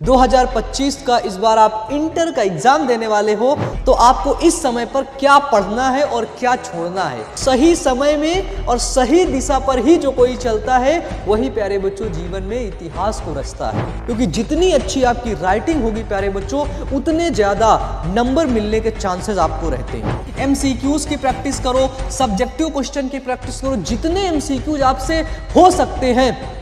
2025 का इस बार आप इंटर का एग्जाम देने वाले हो तो आपको इस समय पर क्या पढ़ना है और क्या छोड़ना है। सही समय में और सही दिशा पर ही जो कोई चलता है वही प्यारे बच्चों जीवन में इतिहास को रचता है। क्योंकि जितनी अच्छी आपकी राइटिंग होगी प्यारे बच्चों उतने ज्यादा नंबर मिलने के चांसेस आपको रहते हैं। एमसीक्यूज की प्रैक्टिस करो, सब्जेक्टिव क्वेश्चन की प्रैक्टिस करो, जितने एमसीक्यूज आपसे हो सकते हैं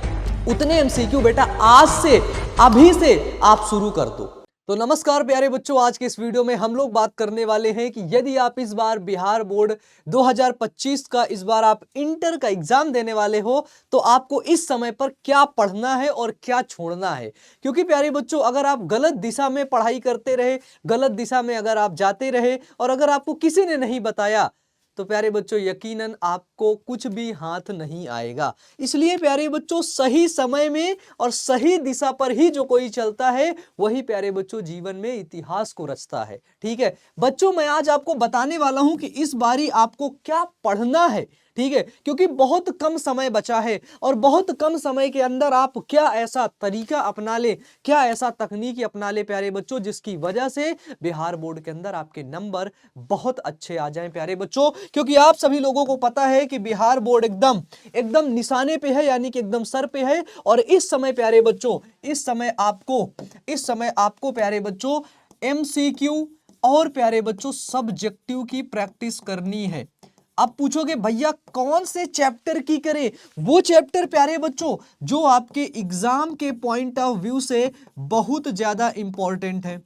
उतने एमसीक्यू बेटा आज से अभी से आप शुरू कर दो। तो नमस्कार प्यारे बच्चों, आज के इस वीडियो में हम लोग बात करने वाले हैं कि यदि आप इस बार बिहार बोर्ड 2025 का इस बार आप इंटर का एग्जाम देने वाले हो तो आपको इस समय पर क्या पढ़ना है और क्या छोड़ना है। क्योंकि प्यारे बच्चों अगर आप गलत दिशा में पढ़ाई करते रहे, गलत दिशा में अगर आप जाते रहे और अगर आपको किसी ने नहीं बताया तो प्यारे बच्चों यकीनन आपको कुछ भी हाथ नहीं आएगा। इसलिए प्यारे बच्चों सही समय में और सही दिशा पर ही जो कोई चलता है वही प्यारे बच्चों जीवन में इतिहास को रचता है। ठीक है बच्चों, मैं आज आपको बताने वाला हूं कि इस बारी आपको क्या पढ़ना है। ठीक है, क्योंकि बहुत कम समय बचा है और बहुत कम समय के अंदर आप क्या ऐसा तरीका अपना ले, क्या ऐसा तकनीक अपना ले प्यारे बच्चों जिसकी वजह से बिहार बोर्ड के अंदर आपके नंबर बहुत अच्छे आ जाएं प्यारे बच्चों। क्योंकि आप सभी लोगों को पता है कि बिहार बोर्ड एकदम एकदम निशाने पे है, यानी कि एकदम सर पे है। और इस समय प्यारे बच्चों इस समय आपको प्यारे बच्चों एमसीक्यू और प्यारे बच्चों सब्जेक्टिव की प्रैक्टिस करनी है। अब पूछोगे भैया कौन से चैप्टर की करें? वो चैप्टर प्यारे बच्चों जो आपके एग्जाम के पॉइंट ऑफ व्यू से बहुत ज्यादा इंपॉर्टेंट है।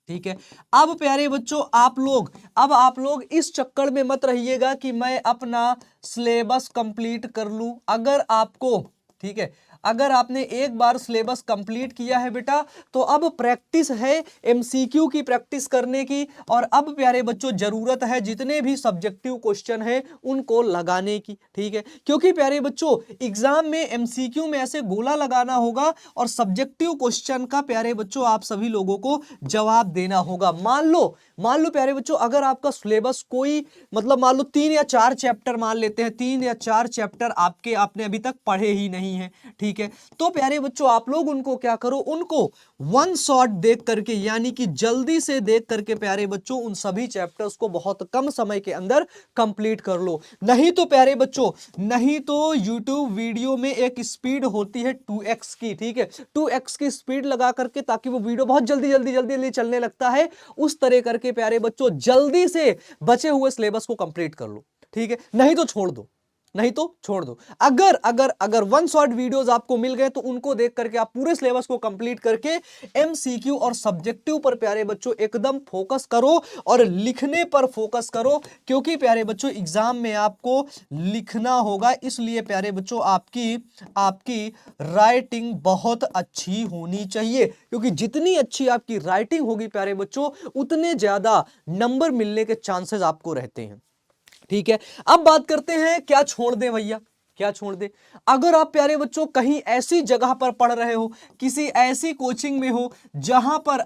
ठीक है, अब प्यारे बच्चों आप लोग इस चक्कर में मत रहिएगा कि मैं अपना सिलेबस कंप्लीट कर लूं। अगर आपको, ठीक है, अगर आपने एक बार सिलेबस कंप्लीट किया है बेटा तो अब प्रैक्टिस है एमसीक्यू की प्रैक्टिस करने की। और अब प्यारे बच्चों जरूरत है जितने भी सब्जेक्टिव क्वेश्चन है उनको लगाने की। ठीक है, क्योंकि प्यारे बच्चों एग्जाम में एमसीक्यू में ऐसे गोला लगाना होगा और सब्जेक्टिव क्वेश्चन का प्यारे बच्चों आप सभी लोगों को जवाब देना होगा। मान लो प्यारे बच्चों अगर आपका सिलेबस कोई मतलब मान लो 3 या 4 चैप्टर, मान लेते हैं 3 या 4 चैप्टर आपने अभी तक पढ़े ही नहीं है। ठीक है, तो प्यारे बच्चों आप लोग उनको क्या करो, उनको वन शॉट देख करके यानी कि जल्दी से देख करके प्यारे बच्चों उन सभी चैप्टर्स को बहुत कम समय के अंदर कंप्लीट कर लो। नहीं तो प्यारे बच्चों, नहीं तो यूट्यूब वीडियो में एक स्पीड होती है 2x की। ठीक है, 2x की स्पीड लगा करके ताकि वो वीडियो बहुत जल्दी जल्दी जल्दी जल्दी चलने लगता है, उस तरह करके प्यारे बच्चों जल्दी से बचे हुए सिलेबस को कंप्लीट कर लो। ठीक है, नहीं तो छोड़ दो, नहीं तो छोड़ दो। अगर अगर अगर वन शॉट वीडियोस आपको मिल गए तो उनको देख करके आप पूरे सिलेबस को कंप्लीट करके एमसीक्यू और सब्जेक्टिव पर प्यारे बच्चों एकदम फोकस करो और लिखने पर फोकस करो। क्योंकि प्यारे बच्चों एग्जाम में आपको लिखना होगा, इसलिए प्यारे बच्चों आपकी राइटिंग बहुत अच्छी होनी चाहिए। क्योंकि जितनी अच्छी आपकी राइटिंग होगी प्यारे बच्चों उतने ज्यादा नंबर मिलने के चांसेस आपको रहते हैं। ठीक है, अब बात करते हैं क्या छोड़ दें भैया, क्या छोड़ दें। अगर आप प्यारे बच्चों कहीं ऐसी जगह पर पढ़ रहे हो, किसी ऐसी कोचिंग में हो जहां पर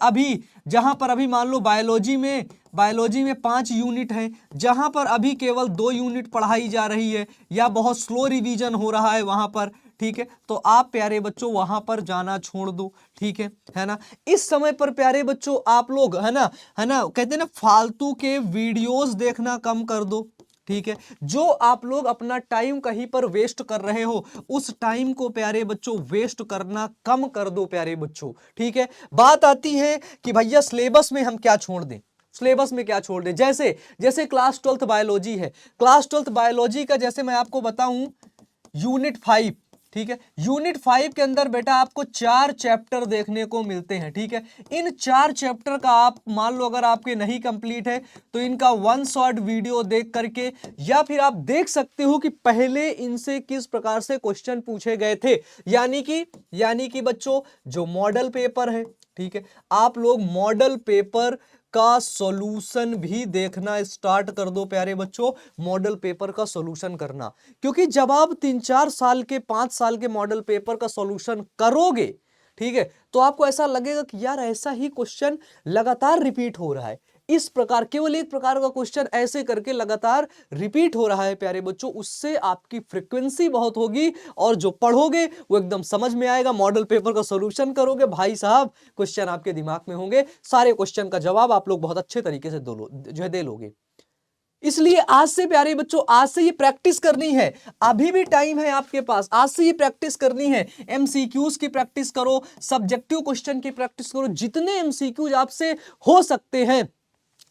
अभी मान लो बायोलॉजी में 5 यूनिट हैं, जहां पर अभी केवल 2 यूनिट पढ़ाई जा रही है या बहुत स्लो रिवीजन हो रहा है वहां पर। ठीक है, तो आप प्यारे बच्चों वहां पर जाना छोड़ दो। ठीक है ना। इस समय पर प्यारे बच्चों आप लोग है ना कहते हैं ना फालतू के वीडियोस देखना कम कर दो। ठीक है, जो आप लोग अपना टाइम कहीं पर वेस्ट कर रहे हो उस टाइम को प्यारे बच्चों वेस्ट करना कम कर दो प्यारे बच्चों। ठीक है, बात आती है कि भैया सिलेबस में हम क्या छोड़ दें, सिलेबस में क्या छोड़ दें। जैसे जैसे क्लास 12th बायोलॉजी है, क्लास 12th बायोलॉजी का जैसे मैं आपको बताऊं यूनिट 5। ठीक है, यूनिट 5 के अंदर बेटा आपको 4 चैप्टर देखने को मिलते हैं। ठीक है, इन 4 चैप्टर का आप मान लो अगर आपके नहीं कंप्लीट है तो इनका वन शॉट वीडियो देख करके या फिर आप देख सकते हो कि पहले इनसे किस प्रकार से क्वेश्चन पूछे गए थे। यानी कि बच्चों जो मॉडल पेपर है, ठीक है, आप लोग मॉडल पेपर का सॉल्यूशन भी देखना स्टार्ट कर दो प्यारे बच्चों, मॉडल पेपर का सॉल्यूशन करना। क्योंकि जब आप 3-4 साल के 5 साल के मॉडल पेपर का सॉल्यूशन करोगे, ठीक है, तो आपको ऐसा लगेगा कि यार ऐसा ही क्वेश्चन लगातार रिपीट हो रहा है, इस प्रकार केवल एक प्रकार का क्वेश्चन ऐसे करके लगातार रिपीट हो रहा है प्यारे बच्चों, उससे आपकी फ्रीक्वेंसी बहुत होगी और जो पढ़ोगे वो एकदम समझ में आएगा। मॉडल पेपर का सॉल्यूशन करोगे भाई साहब, क्वेश्चन आपके दिमाग में होंगे, सारे क्वेश्चन का जवाब आप लोग बहुत अच्छे तरीके से दे लोगे। इसलिए आज से प्यारे बच्चों, आज से ये प्रैक्टिस करनी है, अभी भी टाइम है आपके पास, आज से ये प्रैक्टिस करनी है। एमसीक्यूज की प्रैक्टिस करो, सब्जेक्टिव क्वेश्चन की प्रैक्टिस करो, जितने एमसीक्यूज आपसे हो सकते हैं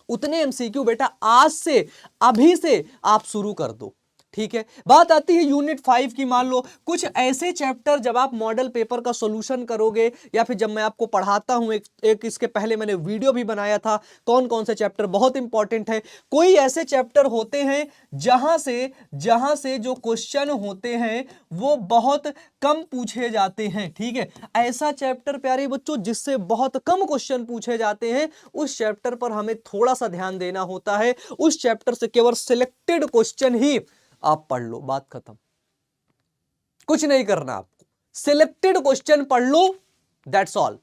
उतने एमसीक्यू बेटा आज से, अभी से आप शुरू कर दो। ठीक है, बात आती है यूनिट 5 की। मान लो कुछ ऐसे चैप्टर जब आप मॉडल पेपर का सॉल्यूशन करोगे, या फिर जब मैं आपको पढ़ाता हूं, एक इसके पहले मैंने वीडियो भी बनाया था कौन कौन से चैप्टर बहुत इंपॉर्टेंट है। कोई ऐसे चैप्टर होते हैं जहां से जो क्वेश्चन होते हैं वो बहुत कम पूछे जाते हैं। ठीक है, ऐसा चैप्टर प्यारे बच्चों जिससे बहुत कम क्वेश्चन पूछे जाते हैं, उस चैप्टर पर हमें थोड़ा सा ध्यान देना होता है। उस चैप्टर से केवल सिलेक्टेड क्वेश्चन ही आप पढ़ लो, बात खत्म, कुछ नहीं करना आपको, सिलेक्टेड क्वेश्चन पढ़ लो, दैट्स ऑल।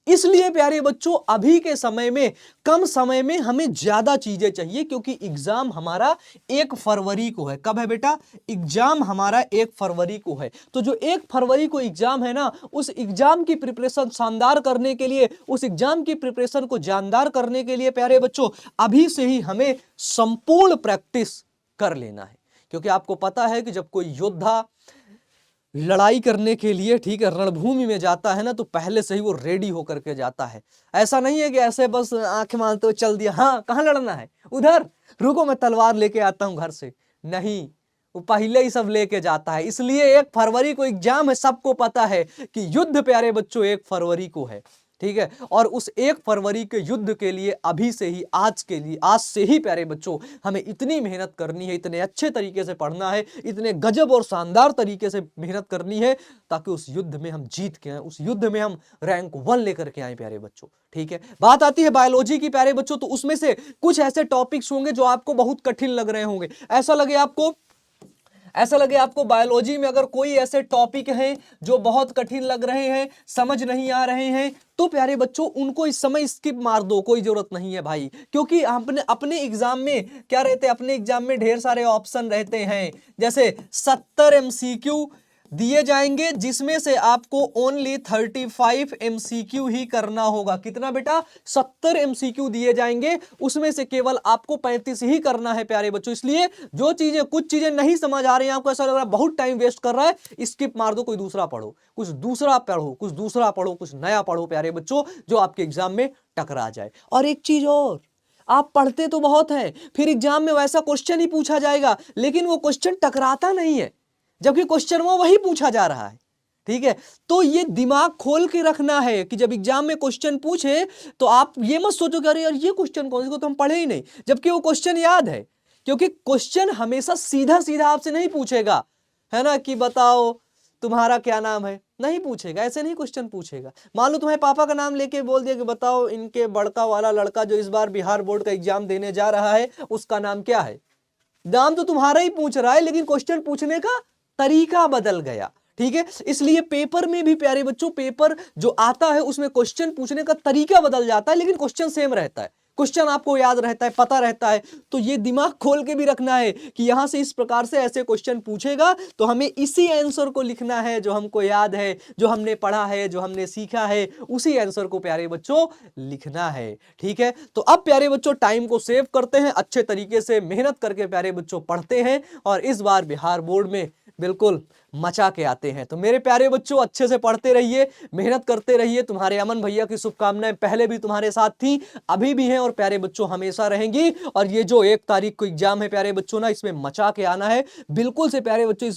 इसलिए प्यारे बच्चों अभी के समय में, कम समय में हमें ज्यादा चीजें चाहिए, क्योंकि एग्जाम हमारा 1 फरवरी को है। कब है बेटा? एग्जाम हमारा 1 फरवरी को है। तो जो 1 फरवरी को एग्जाम है ना, उस एग्जाम की प्रिपरेशन शानदार करने के लिए, उस एग्जाम की प्रिपरेशन को जानदार करने के लिए प्यारे बच्चों अभी से ही हमें संपूर्ण प्रैक्टिस कर लेना है। क्योंकि आपको पता है कि जब कोई योद्धा लड़ाई करने के लिए, ठीक है, रणभूमि में जाता है ना, तो पहले से ही वो रेडी होकर के जाता है। ऐसा नहीं है कि ऐसे बस आंखें मारते हुए चल दिया, हाँ कहाँ लड़ना है, उधर रुको मैं तलवार लेके आता हूं घर से, नहीं, वो पहले ही सब लेके जाता है। इसलिए 1 फरवरी को एग्जाम है, सबको पता है कि युद्ध प्यारे बच्चों 1 फरवरी को है। ठीक है, और उस 1 फरवरी के युद्ध के लिए अभी से ही, आज से ही प्यारे बच्चों हमें इतनी मेहनत करनी है, इतने अच्छे तरीके से पढ़ना है, इतने गजब और शानदार तरीके से मेहनत करनी है, ताकि उस युद्ध में हम जीत के आए, उस युद्ध में हम रैंक 1 लेकर के आए प्यारे बच्चों। ठीक है, बात आती है बायोलॉजी की प्यारे बच्चों, तो उसमें से कुछ ऐसे टॉपिक्स होंगे जो आपको बहुत कठिन लग रहे होंगे। ऐसा लगे आपको बायोलॉजी में अगर कोई ऐसे टॉपिक हैं जो बहुत कठिन लग रहे हैं, समझ नहीं आ रहे हैं, तो प्यारे बच्चों उनको इस समय स्किप मार दो, कोई जरूरत नहीं है भाई। क्योंकि अपने एग्जाम में क्या रहते हैं, अपने एग्जाम में ढेर सारे ऑप्शन रहते हैं। जैसे 70 एमसीक्यू दिए जाएंगे, जिसमें से आपको ओनली 35 एमसीक्यू ही करना होगा। कितना बेटा? 70 एमसीक्यू दिए जाएंगे, उसमें से केवल आपको 35 ही करना है प्यारे बच्चों। इसलिए कुछ चीजें नहीं समझ आ रही हैं, आपको ऐसा लग रहा है बहुत टाइम वेस्ट कर रहा है, स्किप मार दो, कोई दूसरा पढ़ो, कुछ दूसरा पढ़ो, कुछ नया पढ़ो प्यारे बच्चों, जो आपके एग्जाम में टकरा जाए। और एक चीज और, आप पढ़ते तो बहुत है, फिर एग्जाम में वैसा क्वेश्चन ही पूछा जाएगा, लेकिन वो क्वेश्चन टकराता नहीं है, जबकि क्वेश्चन वो वही पूछा जा रहा है। ठीक है, तो ये दिमाग खोल के रखना है कि जब एग्जाम में क्वेश्चन पूछे तो आप ये मत सोचो कि अरे यार ये क्वेश्चन कौन, इसको तो हम पढ़े ही नहीं, जबकि वो क्वेश्चन याद है। क्योंकि क्वेश्चन हमेशा सीधा सीधा आपसे नहीं पूछेगा, है ना, कि बताओ तुम्हारा क्या नाम है, नहीं पूछेगा, ऐसे नहीं क्वेश्चन पूछेगा। मान लो तुम्हारे पापा का नाम लेके बोल दिया कि बताओ इनके बड़का वाला लड़का जो इस बार बिहार बोर्ड का एग्जाम देने जा रहा है उसका नाम क्या है। नाम तो तुम्हारा ही पूछ रहा है, लेकिन क्वेश्चन पूछने का तरीका बदल गया। ठीक है, इसलिए पेपर में भी प्यारे बच्चों, पेपर जो आता है उसमें क्वेश्चन पूछने का तरीका बदल जाता है, लेकिन क्वेश्चन सेम रहता है, क्वेश्चन आपको याद रहता है, पता रहता है। तो ये दिमाग खोल के भी रखना है कि यहां से इस प्रकार से ऐसे क्वेश्चन पूछेगा, तो हमें इसी आंसर को लिखना है जो हमको याद है, जो हमने पढ़ा है, जो हमने सीखा है, उसी आंसर को प्यारे बच्चों लिखना है। ठीक है, तो अब प्यारे बच्चों टाइम को सेव करते हैं, अच्छे तरीके से मेहनत करके प्यारे बच्चों पढ़ते हैं, और इस बार बिहार बोर्ड में बिल्कुल मचा के आते हैं। तो मेरे प्यारे बच्चों अच्छे से पढ़ते रहिए, मेहनत करते रहिए। तुम्हारे अमन भैया की शुभकामनाएं पहले भी तुम्हारे साथ थी, अभी भी हैं, और प्यारे बच्चों हमेशा रहेंगी। और ये जो 1 तारीख को एग्जाम है प्यारे बच्चों ना, इसमें मचा के आना है बिल्कुल से प्यारे बच्चों।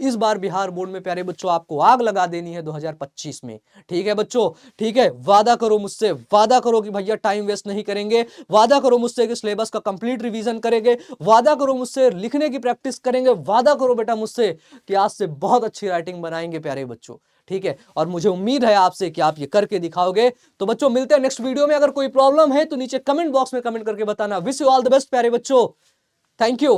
इस बार बिहार बोर्ड में प्यारे बच्चों आपको आग लगा देनी है 2025 में। ठीक है बच्चों, ठीक है, वादा करो मुझसे, वादा करो कि भैया टाइम वेस्ट नहीं करेंगे, वादा करो मुझसे कि सिलेबस का कंप्लीट रिवीजन करेंगे, वादा करो मुझसे लिखने की प्रैक्टिस करेंगे, वादा करो बेटा मुझसे कि आज से बहुत अच्छी राइटिंग बनाएंगे प्यारे बच्चों। ठीक है, और मुझे उम्मीद है आपसे कि आप ये करके दिखाओगे। तो बच्चों मिलते हैं नेक्स्ट वीडियो में। अगर कोई प्रॉब्लम है तो नीचे कमेंट बॉक्स में कमेंट करके बताना। Wish you all the best प्यारे बच्चों, थैंक यू।